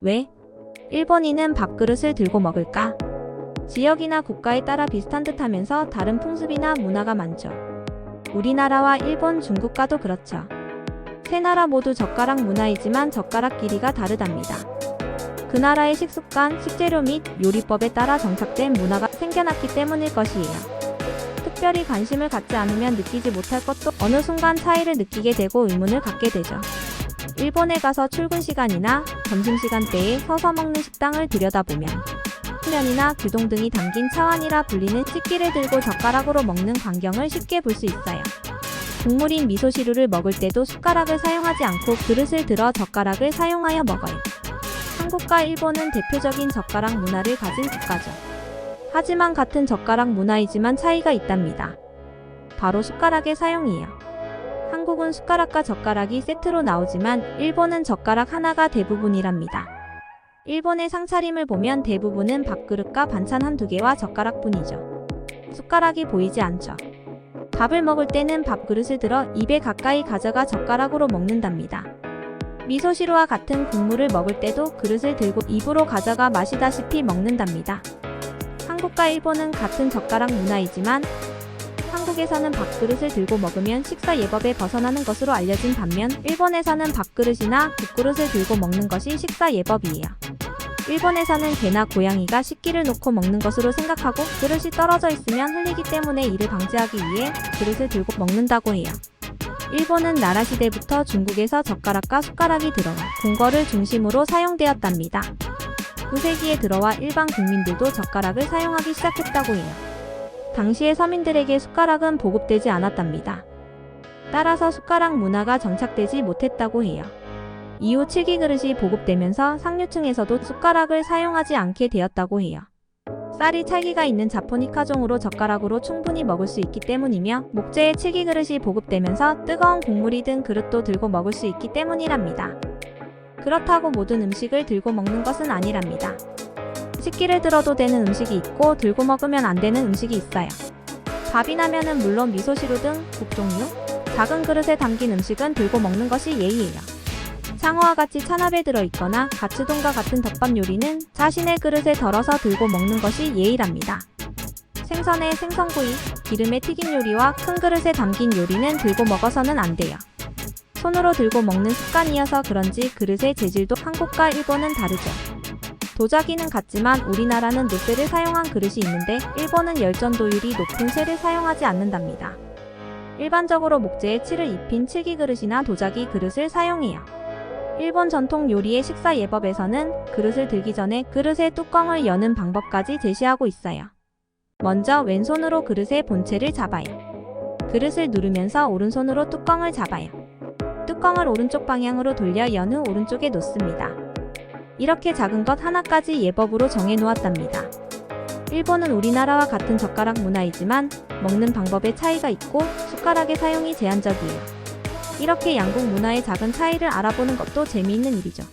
왜? 일본인은 밥그릇을 들고 먹을까? 지역이나 국가에 따라 비슷한 듯하면서 다른 풍습이나 문화가 많죠. 우리나라와 일본, 중국과도 그렇죠. 세 나라 모두 젓가락 문화이지만 젓가락 길이가 다르답니다. 그 나라의 식습관, 식재료 및 요리법에 따라 정착된 문화가 생겨났기 때문일 것이에요. 특별히 관심을 갖지 않으면 느끼지 못할 것도 어느 순간 차이를 느끼게 되고 의문을 갖게 되죠. 일본에 가서 출근 시간이나 점심시간대에 서서 먹는 식당을 들여다보면 면이나 규동 등이 담긴 차완이라 불리는 식기를 들고 젓가락으로 먹는 광경을 쉽게 볼 수 있어요. 국물인 미소시루를 먹을 때도 숟가락을 사용하지 않고 그릇을 들어 젓가락을 사용하여 먹어요. 한국과 일본은 대표적인 젓가락 문화를 가진 국가죠. 하지만 같은 젓가락 문화이지만 차이가 있답니다. 바로 숟가락의 사용이에요. 한국은 숟가락과 젓가락이 세트로 나오지만 일본은 젓가락 하나가 대부분이랍니다. 일본의 상차림을 보면 대부분은 밥그릇과 반찬 한두 개와 젓가락뿐이죠. 숟가락이 보이지 않죠. 밥을 먹을 때는 밥그릇을 들어 입에 가까이 가져가 젓가락으로 먹는답니다. 미소시루와 같은 국물을 먹을 때도 그릇을 들고 입으로 가져가 마시다시피 먹는답니다. 한국과 일본은 같은 젓가락 문화이지만 한국에서는 밥그릇을 들고 먹으면 식사 예법에 벗어나는 것으로 알려진 반면 일본에서는 밥그릇이나 국그릇을 들고 먹는 것이 식사 예법이에요. 일본에서는 개나 고양이가 식기를 놓고 먹는 것으로 생각하고 그릇이 떨어져 있으면 흘리기 때문에 이를 방지하기 위해 그릇을 들고 먹는다고 해요. 일본은 나라 시대부터 중국에서 젓가락과 숟가락이 들어와 궁궐을 중심으로 사용되었답니다. 9세기에 들어와 일반 국민들도 젓가락을 사용하기 시작했다고 해요. 당시의 서민들에게 숟가락은 보급되지 않았답니다. 따라서 숟가락 문화가 정착되지 못했다고 해요. 이후 칠기그릇이 보급되면서 상류층에서도 숟가락을 사용하지 않게 되었다고 해요. 쌀이 찰기가 있는 자포니카종으로 젓가락으로 충분히 먹을 수 있기 때문이며 목재의 칠기그릇이 보급되면서 뜨거운 국물이 든 그릇도 들고 먹을 수 있기 때문이랍니다. 그렇다고 모든 음식을 들고 먹는 것은 아니랍니다. 식기를 들어도 되는 음식이 있고 들고 먹으면 안 되는 음식이 있어요. 밥이나 면은 물론 미소시루 등 국 종류, 작은 그릇에 담긴 음식은 들고 먹는 것이 예의예요. 상어와 같이 찬압에 들어있거나 가츠동과 같은 덮밥 요리는 자신의 그릇에 덜어서 들고 먹는 것이 예의랍니다. 생선의 생선구이, 기름에 튀긴 요리와 큰 그릇에 담긴 요리는 들고 먹어서는 안 돼요. 손으로 들고 먹는 습관이어서 그런지 그릇의 재질도 한국과 일본은 다르죠. 도자기는 같지만 우리나라는 노쇠를 사용한 그릇이 있는데 일본은 열전도율이 높은 쇠를 사용하지 않는답니다. 일반적으로 목재에 칠을 입힌 칠기그릇이나 도자기 그릇을 사용해요. 일본 전통 요리의 식사 예법에서는 그릇을 들기 전에 그릇의 뚜껑을 여는 방법까지 제시하고 있어요. 먼저 왼손으로 그릇의 본체를 잡아요. 그릇을 누르면서 오른손으로 뚜껑을 잡아요. 뚜껑을 오른쪽 방향으로 돌려 연 후 오른쪽에 놓습니다. 이렇게 작은 것 하나까지 예법으로 정해 놓았답니다. 일본은 우리나라와 같은 젓가락 문화이지만 먹는 방법에 차이가 있고 숟가락의 사용이 제한적이에요. 이렇게 양국 문화의 작은 차이를 알아보는 것도 재미있는 일이죠.